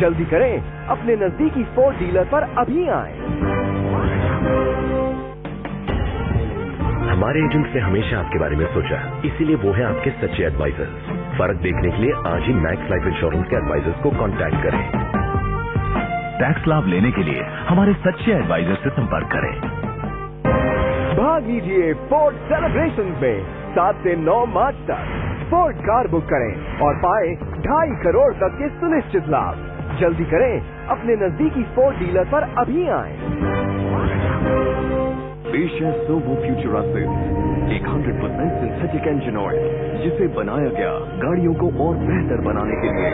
जल्दी करें, अपने नजदीकी फोर्ड डीलर पर अभी आएं। हमारे एजेंट्स ने हमेशा आपके बारे में सोचा, इसीलिए वो है आपके सच्चे एडवाइजर्स। फर्क देखने के लिए आज ही मैक्स लाइफ इंश्योरेंस के एडवाइजर्स को कांटेक्ट करें। टैक्स लाभ लेने के लिए हमारे सच्चे एडवाइजर से संपर्क करें। भाग लीजिए फोर्ड सेलिब्रेशन में 7 से 9 मार्च तक फोर्ड कार बुक करें और पाए 2.5 करोड़ तक के सुनिश्चित लाभ। जल्दी करें, अपने नजदीकी फोर्ड डीलर पर अभी आएं। पेश है सोबो फ्यूचरा सिल्क, एक 100% सिंथेटिक इंजन ऑयल, जिसे बनाया गया गाड़ियों को और बेहतर बनाने के लिए।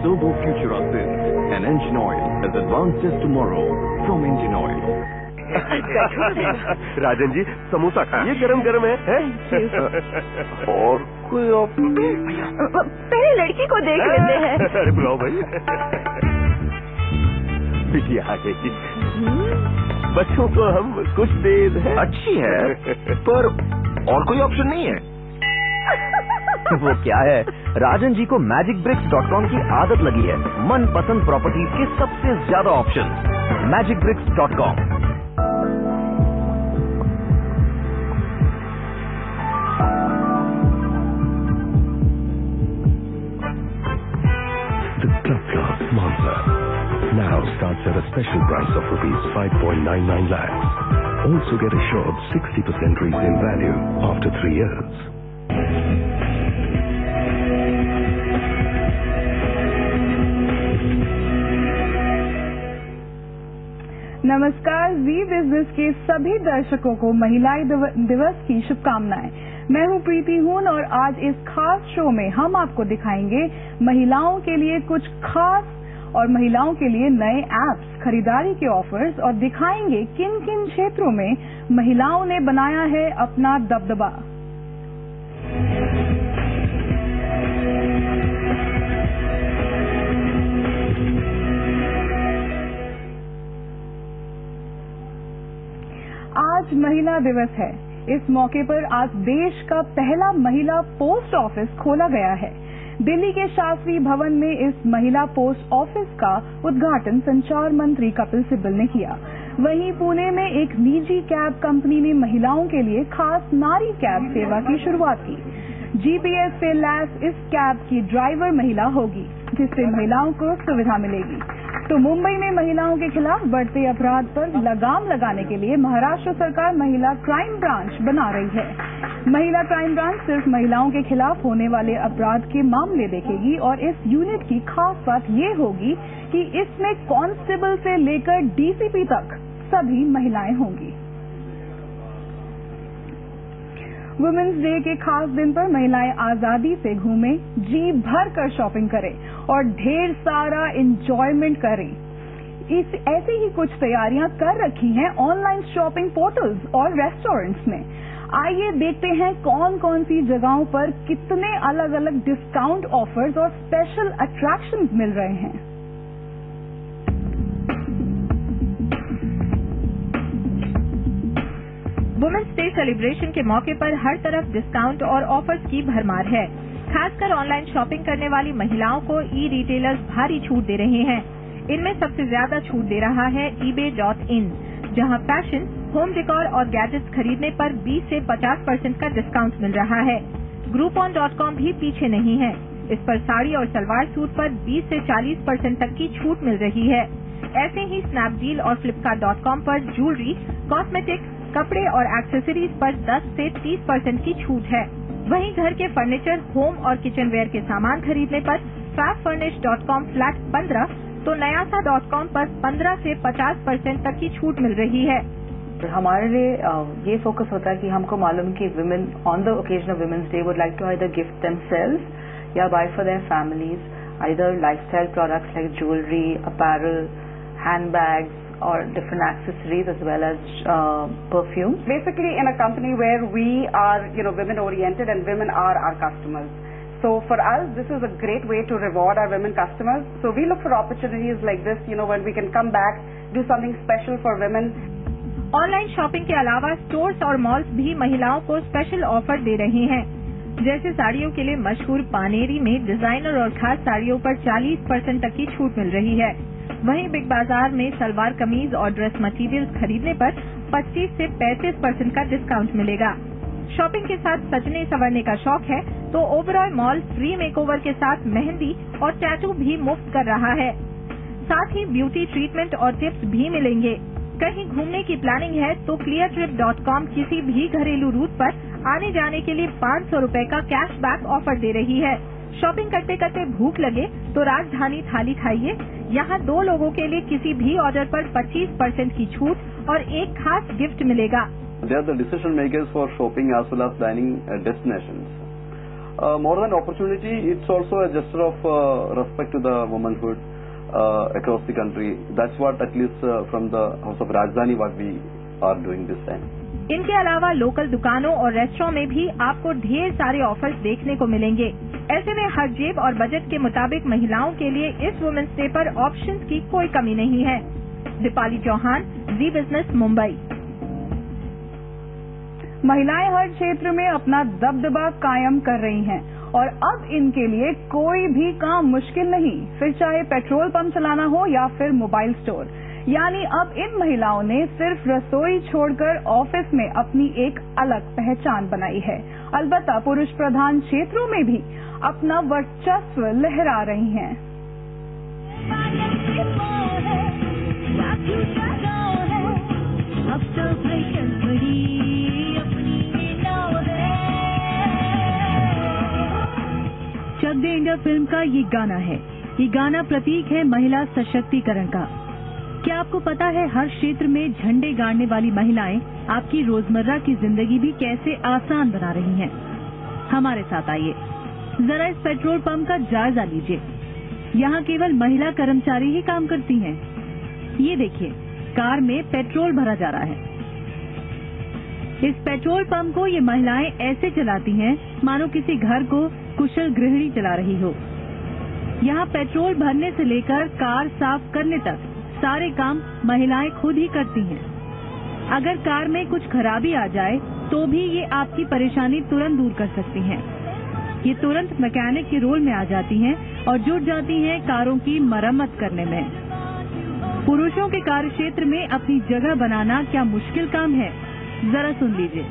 Servo futura silk, an engine oil as advanced as tomorrow from Indian Oil. Rajan ji, samosa खाइए, गरम गरम है? और कोई पहले लड़की को देख लेते हैं। अरे बुलाओ भाई। बिटिया आ गई। बच्चों को हम कुछ देर है। अच्छी है, पर और कोई ऑप्शन नहीं है। वो क्या है, राजन जी को magicbricks.com की आदत लगी है। मनपसंद प्रॉपर्टीज के सबसे ज्यादा option. magicbricks.com। The Club Class Monza now starts at a special price of rupees 5.99 lakhs. Also get assured 60% resale value after 3 years. नमस्कार, जी बिजनेस के सभी दर्शकों को महिला दिवस की शुभकामनाएं। मैं हूं प्रीति हून और आज इस खास शो में हम आपको दिखाएंगे महिलाओं के लिए कुछ खास और महिलाओं के लिए नए ऐप्स, खरीदारी के ऑफर्स और दिखाएंगे किन किन क्षेत्रों में महिलाओं ने बनाया है अपना दबदबा। आज महिला दिवस है। इस मौके पर आज देश का पहला महिला पोस्ट ऑफिस खोला गया है। दिल्ली के शास्त्री भवन में इस महिला पोस्ट ऑफिस का उद्घाटन संचार मंत्री कपिल सिब्बल ने किया। वहीं पुणे में एक निजी कैब कंपनी ने महिलाओं के लिए खास नारी कैब सेवा की शुरुआत की। जीपीएस से लैस इस कैब की ड्राइवर महिला होगी, जिससे महिलाओं को सुविधा मिलेगी। तो मुंबई में महिलाओं के खिलाफ बढ़ते अपराध पर लगाम लगाने के लिए महाराष्ट्र सरकार महिला क्राइम ब्रांच बना रही है। महिला क्राइम ब्रांच सिर्फ महिलाओं के खिलाफ होने वाले अपराध के मामले देखेगी और इस यूनिट की खास बात ये होगी कि इसमें कांस्टेबल से लेकर डीसीपी तक सभी महिलाएं होंगी। वुमेन्स डे के खास दिन पर महिलाएं आजादी से घूमें, जी भर कर शॉपिंग करें और ढेर सारा एंजॉयमेंट करें। ऐसी ही कुछ तैयारियां कर रखी हैं ऑनलाइन शॉपिंग पोर्टल्स और रेस्टोरेंट्स ने। आइए देखते हैं कौन कौन सी जगहों पर कितने अलग अलग डिस्काउंट ऑफर्स और स्पेशल अट्रैक्शंस मिल रहे हैं। वुमेन्स डे सेलिब्रेशन के मौके पर हर तरफ डिस्काउंट और ऑफर्स की भरमार है। खासकर ऑनलाइन शॉपिंग करने वाली महिलाओं को ई रिटेलर्स भारी छूट दे रहे हैं। इनमें सबसे ज्यादा छूट दे रहा है eBay.in, जहां फैशन, होम डेकोर और गैजेट्स खरीदने पर 20 से 50% का डिस्काउंट मिल रहा है। Groupon.com भी पीछे नहीं है। इस पर साड़ी और सलवार सूट पर 20 से 40% तक की छूट मिल रही है। ऐसे ही स्नैपडील और Flipkart.com पर ज्वेलरी, कॉस्मेटिक्स, कपड़े और एक्सेसरीज पर 10 से 30% की छूट है। वहीं घर के फर्नीचर, होम और किचनवेयर के सामान खरीदने पर fabfurnish.com फ्लैट 15 तो नयासा.com पर 15 से 50% तक की छूट मिल रही है। हमारे लिए ये फोकस होता है कि हमको मालूम कि women on the occasion of Women's Day would like to either gift themselves या buy for their families either lifestyle products like jewelry, apparel, handbags or different accessories as well as perfume. Basically in a company where we are, women oriented and women are our customers. So for us, this is a great way to reward our women customers. So we look for opportunities like this, when we can come back, do something special for women. Online shopping के अलावा stores और malls भी महिलाओं को special offer दे रहे हैं। जैसे साड़ियों के लिए मशहूर पानेरी में डिजाइनर और खास साड़ियों पर 40% तक की छूट मिल रही है। वहीं बिग बाजार में सलवार कमीज और ड्रेस मटेरियल्स खरीदने पर 25 से 35% का डिस्काउंट मिलेगा। शॉपिंग के साथ सजने संवरने का शौक है तो ओबरॉय मॉल फ्री मेकओवर के साथ मेहंदी और टैटू भी मुफ्त कर रहा है। साथ ही ब्यूटी ट्रीटमेंट और टिप्स भी मिलेंगे। कहीं घूमने की प्लानिंग है तो cleartrip.com किसी भी घरेलू रूट पर आने जाने के लिए 500 रुपए का कैशबैक ऑफर दे रही है। शॉपिंग करते करते भूख लगे तो राजधानी थाली खाइए। यहाँ 2 लोगों के लिए किसी भी ऑर्डर पर 25% की छूट और एक खास गिफ्ट मिलेगा। They are the decision makers for shopping as well as dining destinations. More than opportunity, it's also a gesture of respect to the womanhood across the country. That's what, at least from the House of Rajdhani, what we are doing this time. इनके अलावा local दुकानों और restaurant में भी आपको ढेर सारे offers देखने को मिलेंगे। ऐसे में हर जेब और बजट के मुताबिक महिलाओं के लिए इस वुमेन्स डे पर ऑप्शंस की कोई कमी नहीं है। दीपाली चौहान, जी बिजनेस, मुंबई। महिलाएं हर क्षेत्र में अपना दबदबा कायम कर रही हैं और अब इनके लिए कोई भी काम मुश्किल नहीं, फिर चाहे पेट्रोल पंप चलाना हो या फिर मोबाइल स्टोर। यानी अब इन महिलाओं ने सिर्फ रसोई छोड़कर ऑफिस में अपनी एक अलग पहचान बनाई है। अलबत्ता पुरुष प्रधान क्षेत्रों में भी अपना वर्चस्व लहरा रही हैं। चक दे इंडिया फिल्म का ये गाना है। ये गाना प्रतीक है महिला सशक्तिकरण का। क्या आपको पता है हर क्षेत्र में झंडे गाड़ने वाली महिलाएं आपकी रोजमर्रा की जिंदगी भी कैसे आसान बना रही हैं? हमारे साथ आइए, जरा इस पेट्रोल पंप का जायजा लीजिए। यहाँ केवल महिला कर्मचारी ही काम करती हैं। ये देखिए, कार में पेट्रोल भरा जा रहा है। इस पेट्रोल पंप को ये महिलाएं ऐसे चलाती हैं मानो किसी घर को कुशल गृहिणी चला रही हो। यहाँ पेट्रोल भरने से लेकर कार साफ करने तक सारे काम महिलाएं खुद ही करती हैं। अगर कार में कुछ खराबी आ जाए तो भी ये आपकी परेशानी तुरंत दूर कर सकती हैं। ये तुरंत मैकेनिक के रोल में आ जाती हैं और जुट जाती हैं कारों की मरम्मत करने में। पुरुषों के कार्य क्षेत्र में अपनी जगह बनाना क्या मुश्किल काम है? जरा सुन लीजिए।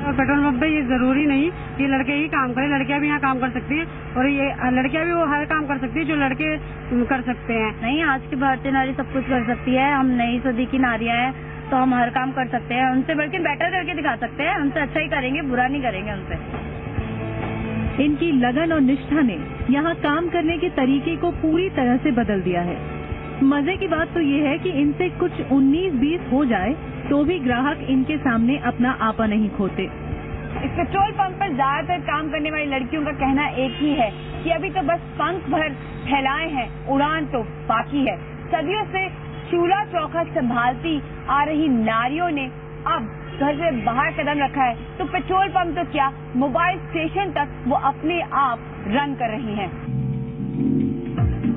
पेट्रोल पंप पे ये जरूरी नहीं कि लड़के ही काम करें, लड़कियां भी यहाँ काम कर सकती हैं और ये लड़कियां भी वो हर काम कर सकती है जो लड़के कर सकते हैं। नहीं, आज की भारतीय नारी सब कुछ कर सकती है। हम नई सदी की नारियां हैं तो हम हर काम कर सकते हैं। उनसे बल्कि बेटर करके दिखा सकते हैं। उनसे अच्छा ही करेंगे, बुरा नहीं करेंगे उनसे। इनकी लगन और निष्ठा ने यहाँ काम करने के तरीके को पूरी तरह से बदल दिया है। मजे की बात तो ये है कि इनसे कुछ 19-20 हो जाए तो भी ग्राहक इनके सामने अपना आपा नहीं खोते। इस पेट्रोल पंप पर ज्यादातर काम करने वाली लड़कियों का कहना एक ही है कि अभी तो बस पंख भर फैलाए हैं, उड़ान तो बाकी है। सदियों से चूल्हा चौखा संभालती आ रही नारियों ने अब घर से बाहर कदम रखा है तो पेट्रोल पंप तो क्या, मोबाइल स्टेशन तक वो अपने आप रन कर रही हैं।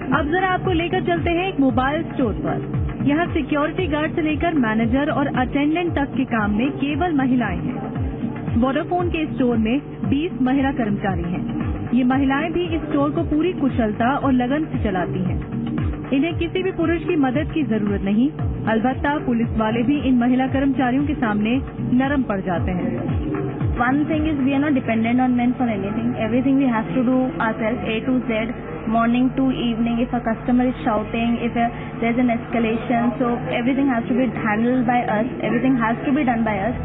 अब जरा आपको लेकर चलते हैं एक मोबाइल स्टोर पर। यहाँ सिक्योरिटी गार्ड से लेकर मैनेजर और अटेंडेंट तक के काम में केवल महिलाएं हैं। वोडाफोन के स्टोर में 20 महिला कर्मचारी हैं। ये महिलाएं भी इस स्टोर को पूरी कुशलता और लगन से चलाती हैं। इन्हें किसी भी पुरुष की मदद की जरूरत नहीं। अलबत्ता पुलिस वाले भी इन महिला कर्मचारियों के सामने नरम पड़ जाते हैं। One thing is we are not dependent on men for anything. Everything we have to do ourselves, A to Z, morning to evening. If a customer is shouting, if there's an escalation, so everything has to be handled by us. Everything has to be done by us.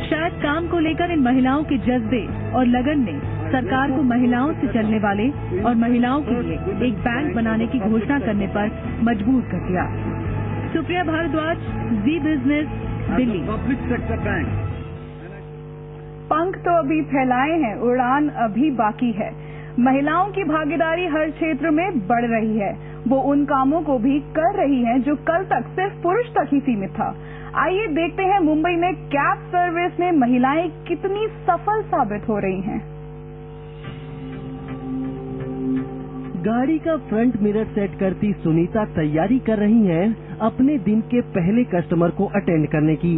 शायद काम को लेकर इन महिलाओं के जज्बे और लगन ने सरकार को महिलाओं से चलने वाले और महिलाओं के लिए एक बैंक बनाने की घोषणा करने पर मजबूर कर दिया। Supriya Bhardwaj, Zee business, Delhi. Public sector bank. पंख तो अभी फैलाए हैं, उड़ान अभी बाकी है। महिलाओं की भागीदारी हर क्षेत्र में बढ़ रही है। वो उन कामों को भी कर रही हैं जो कल तक सिर्फ पुरुष तक ही सीमित था। आइए देखते हैं मुंबई में कैब सर्विस में महिलाएं कितनी सफल साबित हो रही हैं। गाड़ी का फ्रंट मिरर सेट करती सुनीता तैयारी कर रही हैं अपने दिन के पहले कस्टमर को अटेंड करने की।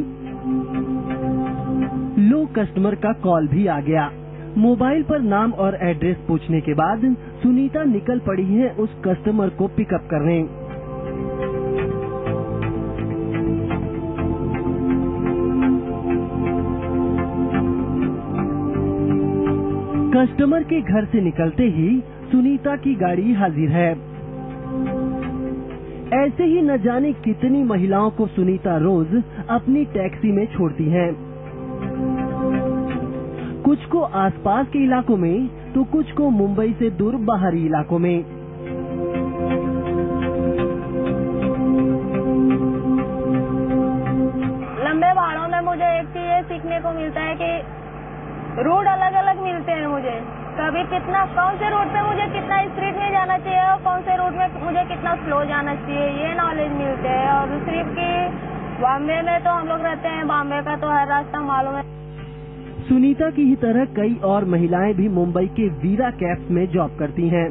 लो कस्टमर का कॉल भी आ गया। मोबाइल पर नाम और एड्रेस पूछने के बाद सुनीता निकल पड़ी है उस कस्टमर को पिकअप करने। कस्टमर के घर से निकलते ही सुनीता की गाड़ी हाजिर है। ऐसे ही न जाने कितनी महिलाओं को सुनीता रोज अपनी टैक्सी में छोड़ती हैं। कुछ को आसपास के इलाकों में तो कुछ को मुंबई से दूर बाहरी इलाकों में। लंबे भाड़ों में मुझे एक चीज ये सीखने को मिलता है कि रूट अलग अलग मिलते हैं मुझे। कभी कितना कौन से रूट पे मुझे कितना स्पीड में जाना चाहिए और कौन से रूट में मुझे कितना स्लो जाना चाहिए, ये नॉलेज मिलते हैं। और दूसरी कि बॉम्बे में तो हम लोग रहते हैं, बॉम्बे का तो हर रास्ता मालूम है। सुनीता की ही तरह कई और महिलाएं भी मुंबई के वीरा कैब्स में जॉब करती हैं।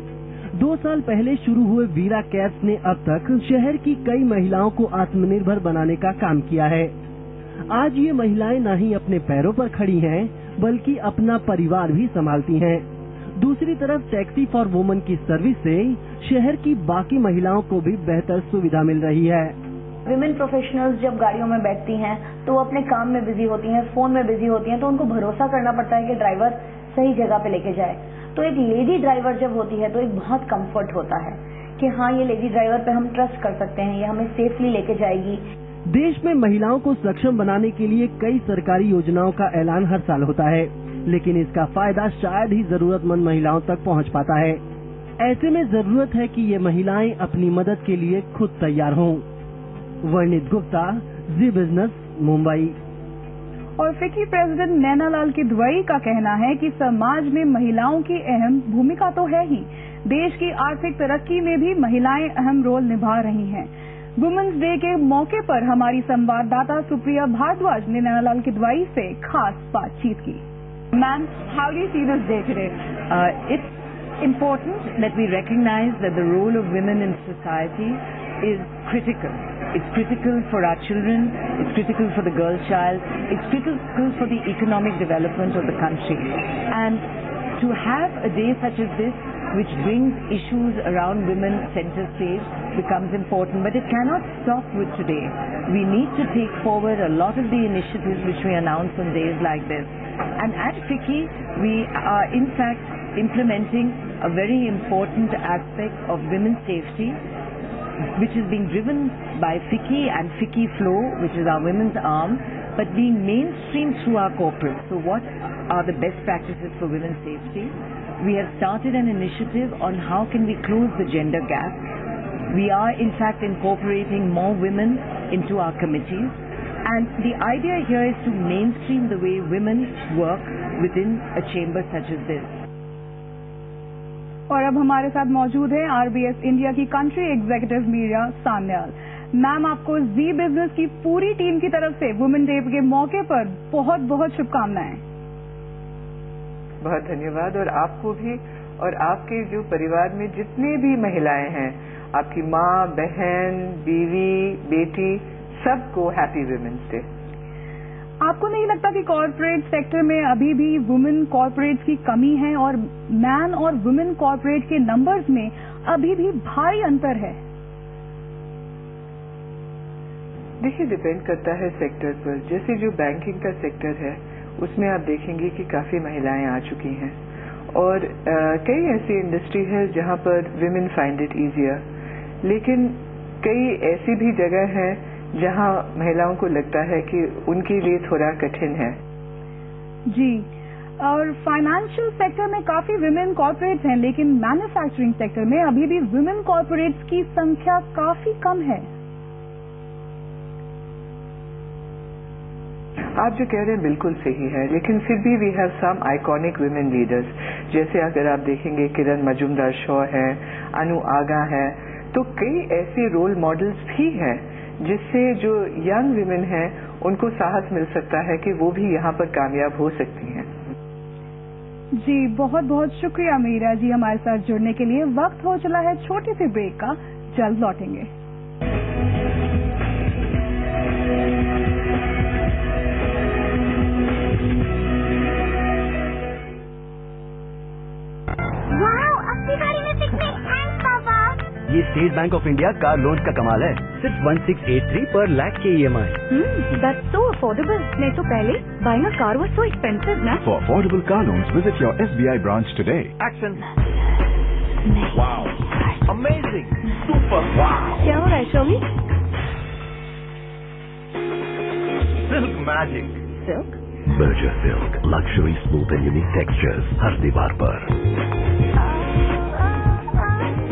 2 साल पहले शुरू हुए वीरा कैब्स ने अब तक शहर की कई महिलाओं को आत्मनिर्भर बनाने का काम किया है। आज ये महिलाएं न ही अपने पैरों पर खड़ी हैं, बल्कि अपना परिवार भी संभालती हैं। दूसरी तरफ टैक्सी फॉर वुमेन की सर्विस से शहर की बाकी महिलाओं को भी बेहतर सुविधा मिल रही है। विमेन प्रोफेशनल्स जब गाड़ियों में बैठती हैं तो वो अपने काम में बिजी होती हैं, फोन में बिजी होती हैं, तो उनको भरोसा करना पड़ता है कि ड्राइवर सही जगह पे लेके जाए। तो एक लेडी ड्राइवर जब होती है तो एक बहुत कंफर्ट होता है कि हाँ, ये लेडी ड्राइवर पे हम ट्रस्ट कर सकते हैं, ये हमें सेफली लेके जाएगी। देश में महिलाओं को सक्षम बनाने के लिए कई सरकारी योजनाओं का ऐलान हर साल होता है, लेकिन इसका फायदा शायद ही जरूरतमंद महिलाओं तक पहुंच पाता है। ऐसे में जरूरत है कि ये महिलाएं अपनी मदद के लिए खुद तैयार हों। वर्णित गुप्ता, जी बिजनेस, मुंबई। और फिक्की प्रेसिडेंट नैनालाल किदवई का कहना है कि समाज में महिलाओं की अहम भूमिका तो है ही, देश की आर्थिक तरक्की में भी महिलाएं अहम रोल निभा रही हैं। वुमेन्स डे के मौके पर हमारी संवाददाता सुप्रिया भारद्वाज ने नैनालाल किदवई से खास बातचीत की। Ma'am, how do you see this day today? It's important that we recognize that the role of women in society is critical. It's critical for our children, it's critical for the girl child, it's critical for the economic development of the country. And to have a day such as this, which brings issues around women center stage, becomes important. But it cannot stop with today. We need to take forward a lot of the initiatives which we announce on days like this. And at FICCI, we are in fact implementing a very important aspect of women's safety, which is being driven by FICCI and FICCI Flow, which is our women's arm, but being mainstreamed through our corporate. So what are the best practices for women's safety? We have started an initiative on how can we close the gender gap. We are in fact incorporating more women into our committees. And the idea here is to mainstream the way women work within a chamber such as this. और अब हमारे साथ मौजूद है RBS India की country executive Meera Sanyal. Ma'am, आपको Zee business की पूरी टीम की तरफ से वुमेन डे के मौके पर बहुत बहुत शुभकामनाएं। बहुत धन्यवाद। और आपको भी, और आपके जो परिवार में जितने भी महिलाएं हैं, आपकी माँ, बहन, बीवी, बेटी, सबको हैप्पी वुमेन्स डे। आपको नहीं लगता कि कॉर्पोरेट सेक्टर में अभी भी वुमेन कॉर्पोरेट्स की कमी है और मैन और वुमेन कॉर्पोरेट के नंबर्स में अभी भी भारी अंतर है? देखिए, डिपेंड करता है सेक्टर पर। जैसे जो बैंकिंग का सेक्टर है उसमें आप देखेंगे कि काफी महिलाएं आ चुकी हैं, और कई ऐसी इंडस्ट्री है जहां पर विमेन फाइंड इट इजियर, लेकिन कई ऐसी भी जगह है जहां महिलाओं को लगता है कि उनके लिए थोड़ा कठिन है। जी, और फाइनेंशियल सेक्टर में काफी विमेन कॉर्पोरेट्स हैं, लेकिन मैन्युफैक्चरिंग सेक्टर में अभी भी विमेन कॉर्पोरेट्स की संख्या काफी कम है। आप जो कह रहे हैं बिल्कुल सही है, लेकिन फिर भी we have some iconic women leaders. जैसे अगर आप देखेंगे किरण मजूमदार शॉ है, अनु आगा है, तो कई ऐसे रोल मॉडल्स भी हैं जिससे जो यंग विमेन हैं उनको साहस मिल सकता है कि वो भी यहाँ पर कामयाब हो सकती हैं। जी, बहुत बहुत शुक्रिया मीरा जी हमारे साथ जुड़ने के लिए। वक्त हो चला है छोटी सी ब्रेक का, जल्द लौटेंगे। ये state bank of India car loan का कमाल है, सिर्फ 1683 पर लाख के EMI। That's so affordable. नहीं तो पहले buying a car was so expensive, ना? For affordable car loans, visit your SBI branch today. Action! Wow! Amazing! Super! Wow! क्या हो रहा है, शोमी? Silk magic! Silk? Berger Silk, luxury, smooth and unique textures, हर दीवार पर।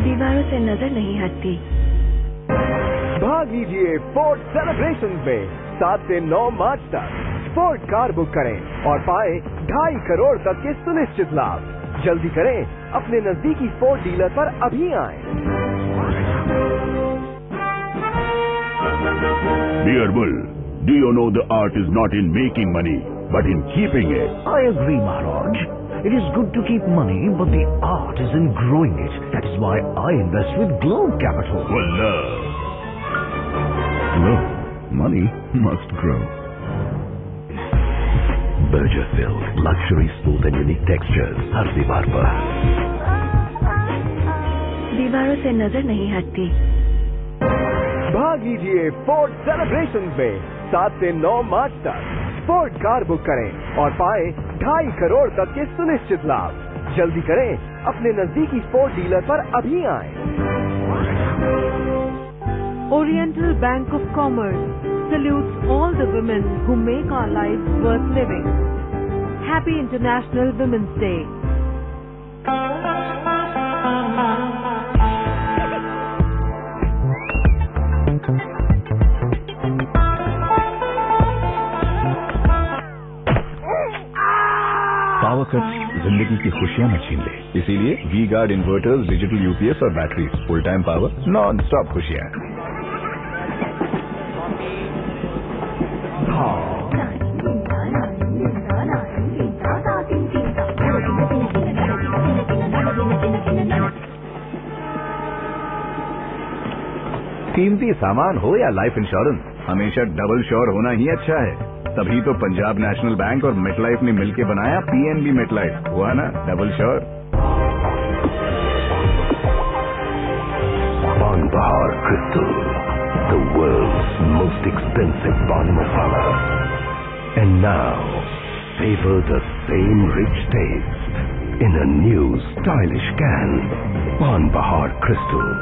दीवारों से नजर नहीं हटती। भाग लीजिए फोर्ड सेलिब्रेशन में 7 से 9 मार्च तक फोर्ड कार बुक करें और पाएं 2.5 करोड़ तक के सुनिश्चित लाभ। जल्दी करें, अपने नजदीकी फोर्ड डीलर पर अभी आएं। Dear Bull, do you know the art is not in making money, but in keeping it? I agree, Maharaj. It is good to keep money, but the art is in growing it. That is why I invest with Globe Capital. Well, Look, money must grow. Berger Silk, luxury, smooth and unique textures, हर दीवार पर। दीवारों से नजर नहीं हटती। भाग लीजिए Ford celebration में 7 से 9 मार्च तक फोर्ड कार बुक करें और पाएं 2.5 करोड़ तक के सुनिश्चित लाभ। जल्दी करें, अपने नजदीकी फोर्ड डीलर पर अभी आएं। Oriental Bank of Commerce salutes all the women who make our lives worth living. Happy International Women's Day. Power cut जिंदगी की खुशियां न छीन ले, इसीलिए V guard inverters, digital UPS और batteries, full time power, non stop खुशियां। कीमती सामान हो या लाइफ इंश्योरेंस, हमेशा डबल श्योर होना ही अच्छा है। तभी तो पंजाब नेशनल बैंक और मेटलाइफ ने मिलकर बनाया PNB मेटलाइफ, हुआ ना double sure. Bon Bahar Crystal, the world's most expensive Bon Masala. And now, savor the same rich taste in a new stylish can. Bon Bahar Crystal.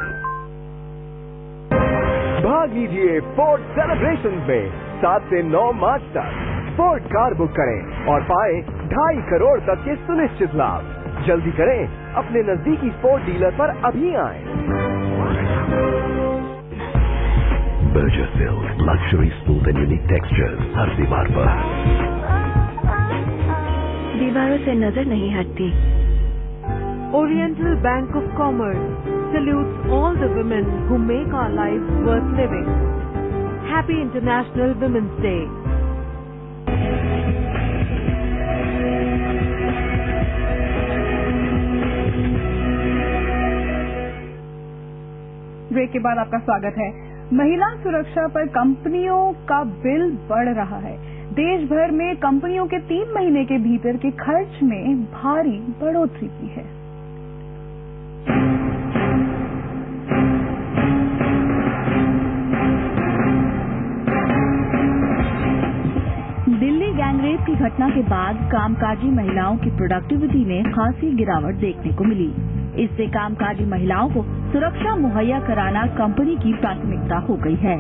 भाग लीजिए Ford celebration में 7 से 9 मार्च तक फोर्ड कार बुक करें और पाएं 2.5 करोड़ तक के सुनिश्चित लाभ। जल्दी करें, अपने नजदीकी फोर्ड डीलर पर अभी आएं। Berger Silk, luxury, smooth and unique textures, हर दीवार पर। दीवारों से नजर नहीं हटती। Oriental Bank of Commerce salutes all the women who make our lives worth living. Happy International Women's Day. Break के बाद आपका स्वागत है। महिला सुरक्षा पर कंपनियों का बिल बढ़ रहा है। देश भर में कंपनियों के 3 महीने के भीतर के खर्च में भारी बढ़ोतरी की है। दिल्ली गैंगरेप की घटना के बाद कामकाजी महिलाओं की प्रोडक्टिविटी में खासी गिरावट देखने को मिली। इससे कामकाजी महिलाओं को सुरक्षा मुहैया कराना कंपनी की प्राथमिकता हो गई है।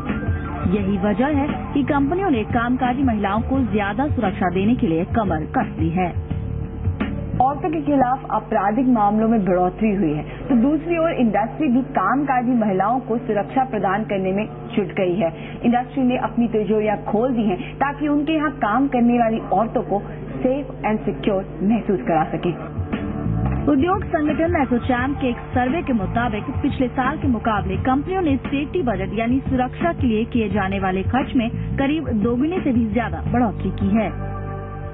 यही वजह है कि कंपनियों ने कामकाजी महिलाओं को ज्यादा सुरक्षा देने के लिए कमर कस ली है। औरतों के खिलाफ आपराधिक मामलों में बढ़ोतरी हुई है, तो दूसरी ओर इंडस्ट्री भी कामकाजी महिलाओं को सुरक्षा प्रदान करने में जुट गई है। इंडस्ट्री ने अपनी तिजोरियां खोल दी हैं ताकि उनके यहाँ काम करने वाली औरतों को सेफ एंड सिक्योर महसूस करा सके। उद्योग संगठन एसोचैम के एक सर्वे के मुताबिक पिछले साल के मुकाबले कंपनियों ने सेफ्टी बजट यानी सुरक्षा के लिए किए जाने वाले खर्च में करीब दोगुने से भी ज्यादा बढ़ोतरी की है।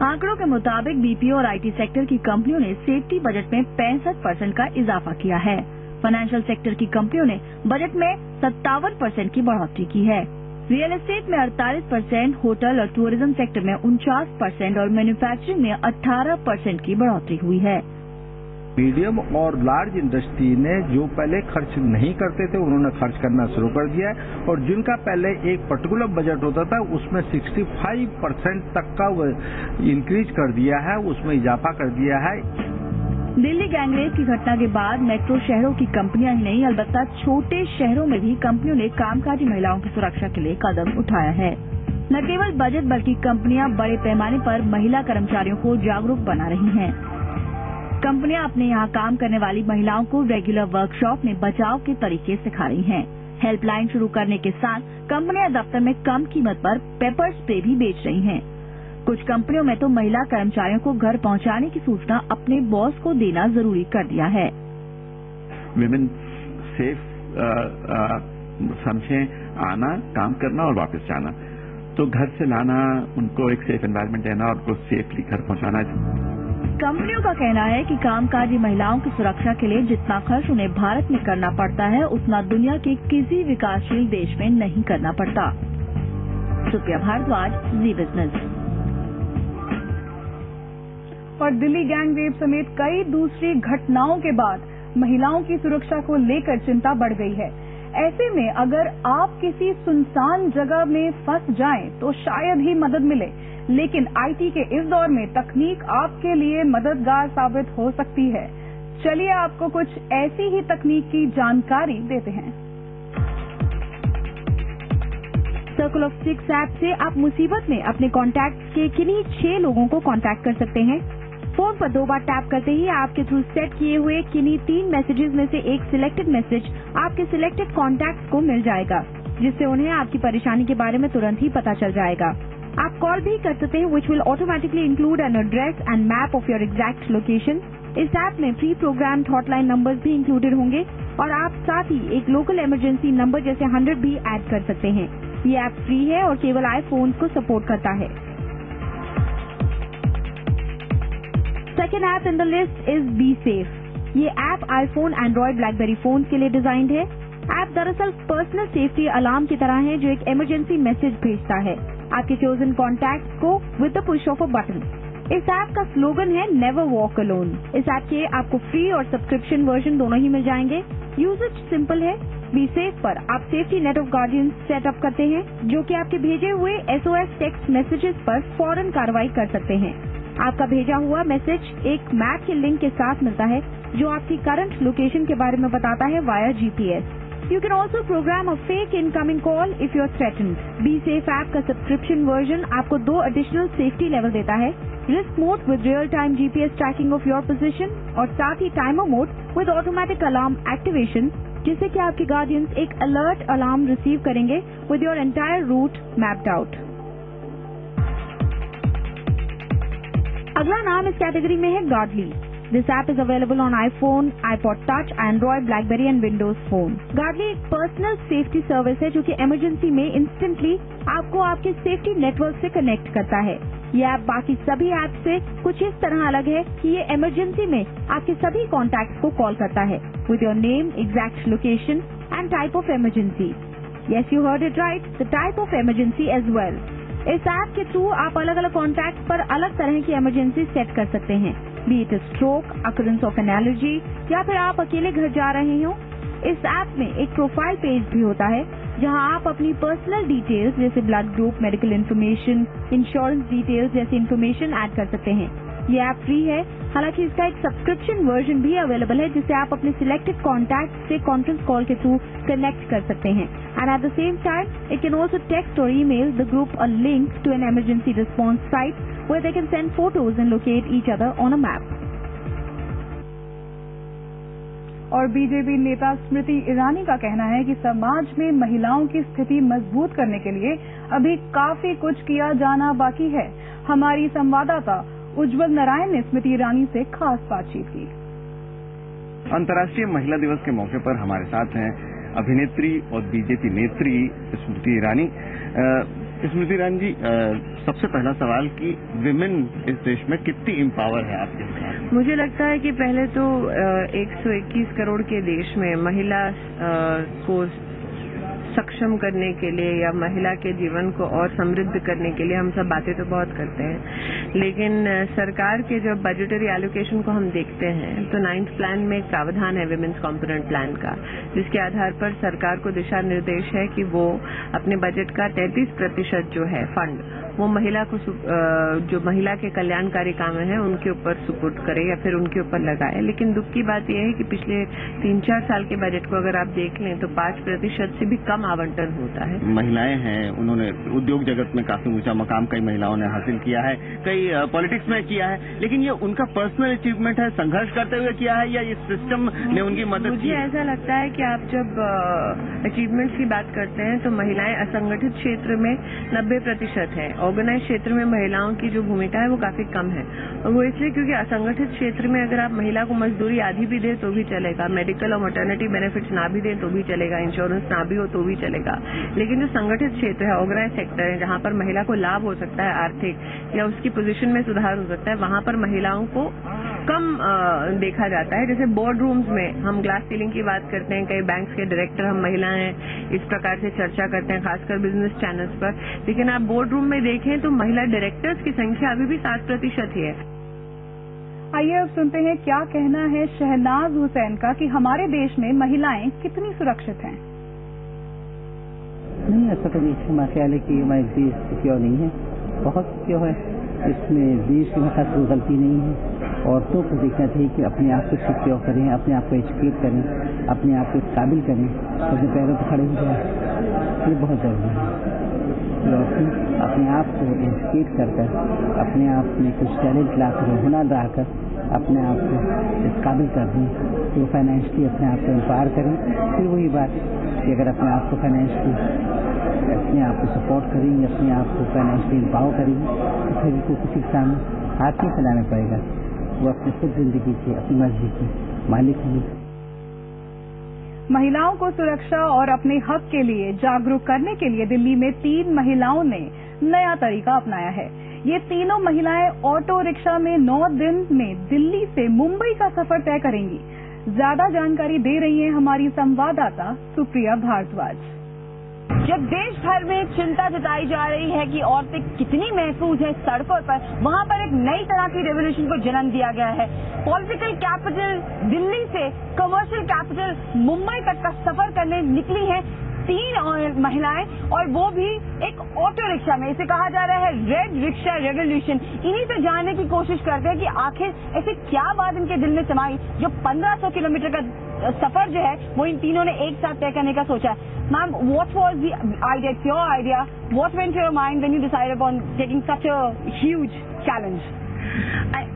आंकड़ों के मुताबिक बीपीओ और आईटी सेक्टर की कंपनियों ने सेफ्टी बजट में 65% का इजाफा किया है। फाइनेंशियल सेक्टर की कंपनियों ने बजट में 57% की बढ़ोतरी की है। रियल एस्टेट में 48%, होटल और टूरिज्म सेक्टर में 49% और मैन्युफैक्चरिंग में 18% की बढ़ोतरी हुई है। मीडियम और लार्ज इंडस्ट्री ने जो पहले खर्च नहीं करते थे उन्होंने खर्च करना शुरू कर दिया है और जिनका पहले एक पर्टिकुलर बजट होता था उसमें 65% तक का इंक्रीज कर दिया है, उसमें इजाफा कर दिया है। दिल्ली गैंगरेप की घटना के बाद मेट्रो शहरों की कंपनियां ही नहीं अलबत्ता छोटे शहरों में भी कंपनियों ने कामकाजी महिलाओं की सुरक्षा के लिए कदम उठाया है। न केवल बजट बल्कि कंपनियां बड़े पैमाने पर महिला कर्मचारियों को जागरूक बना रही हैं। कंपनियां अपने यहाँ काम करने वाली महिलाओं को रेगुलर वर्कशॉप में बचाव के तरीके सिखा रही हैं। हेल्पलाइन शुरू करने के साथ कंपनियां दफ्तर में कम कीमत पर पेपर स्प्रे भी बेच रही हैं। कुछ कंपनियों में तो महिला कर्मचारियों को घर पहुंचाने की सूचना अपने बॉस को देना जरूरी कर दिया है। विमेन सेफ समझे आना, काम करना और वापस जाना, तो घर से लाना, उनको एक सेफ एनवायरनमेंट देना और उनको सेफली घर पहुंचाना। कंपनियों का कहना है कि कामकाजी महिलाओं की सुरक्षा के लिए जितना खर्च उन्हें भारत में करना पड़ता है उतना दुनिया के किसी विकासशील देश में नहीं करना पड़ता। सुप्रिया भारद्वाज, जी बिजनेस। और दिल्ली गैंगरेप समेत कई दूसरी घटनाओं के बाद महिलाओं की सुरक्षा को लेकर चिंता बढ़ गई है। ऐसे में अगर आप किसी सुनसान जगह में फंस जाएं तो शायद ही मदद मिले, लेकिन आईटी के इस दौर में तकनीक आपके लिए मददगार साबित हो सकती है। चलिए आपको कुछ ऐसी ही तकनीक की जानकारी देते हैं। सर्कल ऑफ 6 ऐप से आप मुसीबत में अपने कॉन्टैक्ट्स के किन्हीं 6 लोगों को कॉन्टैक्ट कर सकते हैं। फोन पर 2 बार टैप करते ही आपके थ्रू सेट किए हुए किन्हीं 3 मैसेजेस में से एक सिलेक्टेड मैसेज आपके सिलेक्टेड कॉन्टैक्ट्स को मिल जाएगा, जिससे उन्हें आपकी परेशानी के बारे में तुरंत ही पता चल जाएगा। आप कॉल भी कर सकते हैं, which will automatically include an address and map of your exact location. इस ऐप में प्री प्रोग्राम्ड हॉटलाइन नंबर्स भी इंक्लूडेड होंगे और आप साथ ही एक लोकल इमरजेंसी नंबर जैसे 100 भी ऐड कर सकते हैं। ये ऐप फ्री है और केवल आईफोन को सपोर्ट करता है। Second app in the list is be safe. ये app iPhone, Android, BlackBerry phone के लिए डिजाइंड है। ऐप दरअसल पर्सनल सेफ्टी अलार्म की तरह है जो एक इमरजेंसी मैसेज भेजता है आपके चोजन कॉन्टैक्ट को with the push of a button. इस ऐप का स्लोगन है नेवर वॉक अलोन। इस ऐप के आपको फ्री और सब्सक्रिप्शन वर्जन दोनों ही मिल जाएंगे। यूजेज सिंपल है। बी सेफ पर आप safety net of guardian setup करते हैं जो कि आपके भेजे हुए एसओएस टेक्स्ट मैसेजेस पर फौरन कार्रवाई कर सकते हैं। आपका भेजा हुआ मैसेज एक मैप के लिंक के साथ मिलता है जो आपकी करंट लोकेशन के बारे में बताता है via GPS. You can also program a fake incoming call if you're threatened. Be Safe app का सब्सक्रिप्शन वर्जन आपको 2 एडिशनल सेफ्टी लेवल देता है, risk mode with real time GPS tracking of your position और साथ ही timer mode with automatic alarm activation, जिससे कि आपके गार्डियंस एक अलर्ट अलार्म रिसीव करेंगे with your entire route mapped out. अगला नाम इस कैटेगरी में है Guardly. This app is available on iPhone, iPod Touch, Android, BlackBerry and Windows Phone. Guardly एक पर्सनल सेफ्टी सर्विस है जो कि इमरजेंसी में इंस्टेंटली आपको आपके सेफ्टी नेटवर्क से कनेक्ट करता है। ये ऐप बाकी सभी ऐप से कुछ इस तरह अलग है कि ये इमरजेंसी में आपके सभी कॉन्टैक्ट्स को कॉल करता है with your name, exact location and type of emergency. Yes, you heard it right, the type of emergency as well. इस ऐप के थ्रू आप अलग अलग कॉन्टैक्ट पर अलग तरह की इमरजेंसी सेट कर सकते हैं, be it stroke, occurrence of an allergy या फिर आप अकेले घर जा रहे हो। इस ऐप में एक प्रोफाइल पेज भी होता है जहां आप अपनी पर्सनल डिटेल्स जैसे blood group, medical information, insurance details जैसी इन्फॉर्मेशन ऐड कर सकते हैं। ये ऐप फ्री है, हालांकि इसका एक सब्सक्रिप्शन वर्जन भी अवेलेबल है जिससे आप अपने सिलेक्टेड कॉन्टैक्ट से कॉन्फ्रेंस कॉल के थ्रू कनेक्ट कर सकते हैं। And at the same time it can also text और email the group a link to an emergency response site where they can send photos and locate each other on a map. और BJP नेता स्मृति ईरानी का कहना है कि समाज में महिलाओं की स्थिति मजबूत करने के लिए अभी काफी कुछ किया जाना बाकी है। हमारी संवाददाता उज्जवल नारायण ने स्मृति ईरानी से खास बातचीत की। अंतर्राष्ट्रीय महिला दिवस के मौके पर हमारे साथ हैं अभिनेत्री और बीजेपी नेत्री स्मृति ईरानी। स्मृति ईरानी जी, सबसे पहला सवाल कि विमेन इस देश में कितनी एम्पावर है आपके साथ? मुझे लगता है कि पहले तो 121 करोड़ के देश में महिला को सक्षम करने के लिए या महिला के जीवन को और समृद्ध करने के लिए हम सब बातें तो बहुत करते हैं, लेकिन सरकार के जब बजटरी एलोकेशन को हम देखते हैं तो 9th प्लान में एक प्रावधान है विमेंस कॉम्पोनेंट प्लान का, जिसके आधार पर सरकार को दिशा निर्देश है कि वो अपने बजट का 33% जो है फंड वो महिला को जो महिला के कल्याणकारी काम है उनके ऊपर सुपुर्द करे या फिर उनके ऊपर लगाए। लेकिन दुख की बात यह है कि पिछले 3-4 साल के बजट को अगर आप देख लें तो 5% से भी कम आवंटन होता है। महिलाएं हैं, उन्होंने उद्योग जगत में काफी ऊंचा मकाम कई महिलाओं ने हासिल किया है, कई पॉलिटिक्स में किया है, लेकिन ये उनका पर्सनल अचीवमेंट है, संघर्ष करते हुए किया है या इस सिस्टम ने उनकी मदद की? मुझे ऐसा लगता है कि आप जब अचीवमेंट्स की बात करते हैं तो महिलाएं असंगठित क्षेत्र में 90% है, ऑर्गेनाइज क्षेत्र में महिलाओं की जो भूमिका है वो काफी कम है। और वो इसलिए क्योंकि असंगठित क्षेत्र में अगर आप महिला को मजदूरी आधी भी दे तो भी चलेगा, मेडिकल और मैटरनिटी बेनिफिट्स ना भी दे तो भी चलेगा, इंश्योरेंस ना भी हो तो भी चलेगा। लेकिन जो संगठित क्षेत्र है, ऑर्गेनाइज सेक्टर है, जहां पर महिला को लाभ हो सकता है आर्थिक या उसकी पोजीशन में सुधार हो सकता है, वहां पर महिलाओं को कम देखा जाता है। जैसे बोर्ड रूम्स में हम ग्लास सीलिंग की बात करते हैं, कई बैंक्स के डायरेक्टर हम महिला हैं, इस प्रकार से चर्चा करते हैं खासकर बिजनेस चैनल्स पर, लेकिन आप बोर्ड रूम में देखें तो महिला डायरेक्टर्स की संख्या अभी भी 7% ही है। आइए अब सुनते हैं क्या कहना है शहनाज हुसैन का कि हमारे देश में महिलाएं कितनी सुरक्षित हैं। नहीं, ऐसा तो नहीं, हमारे ख्याल है कि हमारे देश सिक्योर नहीं है, बहुत सिक्योर है, इसमें देश के साथ कोई गलती नहीं है। औरतों को देखना चाहिए कि अपने आप को सिक्योर करें, अपने आप को एजुकेट करें, अपने आप को काबिल करें, अपने पैरों पर खड़े हो जाए, ये बहुत जरूरी है। अपने आप को एजुकेट कर अपने आप में कुछ टैलेंट लाकर, हुनर लाकर अपने आप को इस काबिल कर दें कि वो फाइनेंशियली अपने आप को एम्पावर करें। फिर वही बात कि अगर अपने आप को फाइनेंशियली अपने आप को सपोर्ट करेंगे, अपने आप को फाइनेंशियली एम्पावर करेंगे, तो फिर उनको किसी के सामने हाथ नहीं फैलाना पड़ेगा, वो अपनी खुद जिंदगी की, अपनी मर्जी की मालिक होंगे। महिलाओं को सुरक्षा और अपने हक के लिए जागरूक करने के लिए दिल्ली में 3 महिलाओं ने नया तरीका अपनाया है। ये तीनों महिलाएं ऑटो रिक्शा में 9 दिन में दिल्ली से मुंबई का सफर तय करेंगी। ज्यादा जानकारी दे रही हैं हमारी संवाददाता सुप्रिया भारद्वाज। जब देश भर में चिंता जताई जा रही है कि औरतें कितनी महफूज हैं सड़कों पर, वहां पर एक नई तरह की रेवोल्यूशन को जन्म दिया गया है। पॉलिटिकल कैपिटल दिल्ली से कमर्शियल कैपिटल मुंबई तक का सफर करने निकली हैं 3 महिलाएं, और वो भी एक ऑटो रिक्शा में। इसे कहा जा रहा है रेड रिक्शा रेवोल्यूशन। इन्हीं से जानने की कोशिश करते हैं कि आखिर ऐसे क्या बात इनके दिल में समाई जो 1500 किलोमीटर का सफर जो है वो इन तीनों ने एक साथ तय करने का सोचा। Ma'am, what was the idea, your idea, what went to your mind when you decided upon taking such a huge challenge?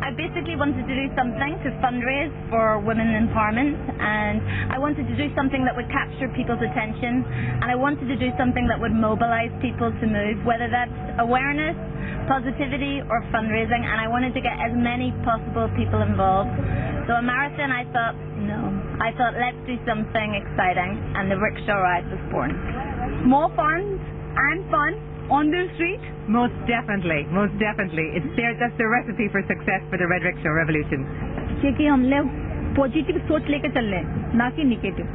I basically wanted to do something to fundraise for women empowerment, and I wanted to do something that would capture people's attention, and I wanted to do something that would mobilize people to move, whether that's awareness, positivity or fundraising, and I wanted to get as many possible people involved. So a marathon, I thought, no. I thought, let's do something exciting, and the rickshaw ride was born. More fun and fun on the street? Most definitely. That's the recipe for success for the Red Rickshaw Revolution. क्योंकि हम लोग positive सोच लेकर चल रहे हैं, ना कि निगेटिव।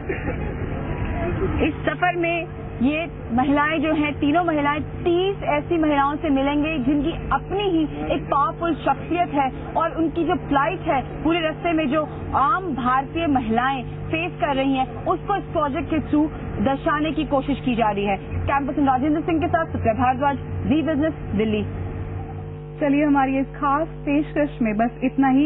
इस सफर में ये महिलाएं जो हैं, तीनों महिलाएं 30 ऐसी महिलाओं से मिलेंगे जिनकी अपनी ही एक पावरफुल शख्सियत है, और उनकी जो फ्लाइट है पूरे रास्ते में जो आम भारतीय महिलाएं फेस कर रही हैं उसको इस प्रोजेक्ट के थ्रू दर्शाने की कोशिश की जा रही है। कैंपस राजेंद्र सिंह के साथ सुप्रिया भारद्वाज, ज़ी बिजनेस, दिल्ली। चलिए हमारी इस खास पेशकश में बस इतना ही।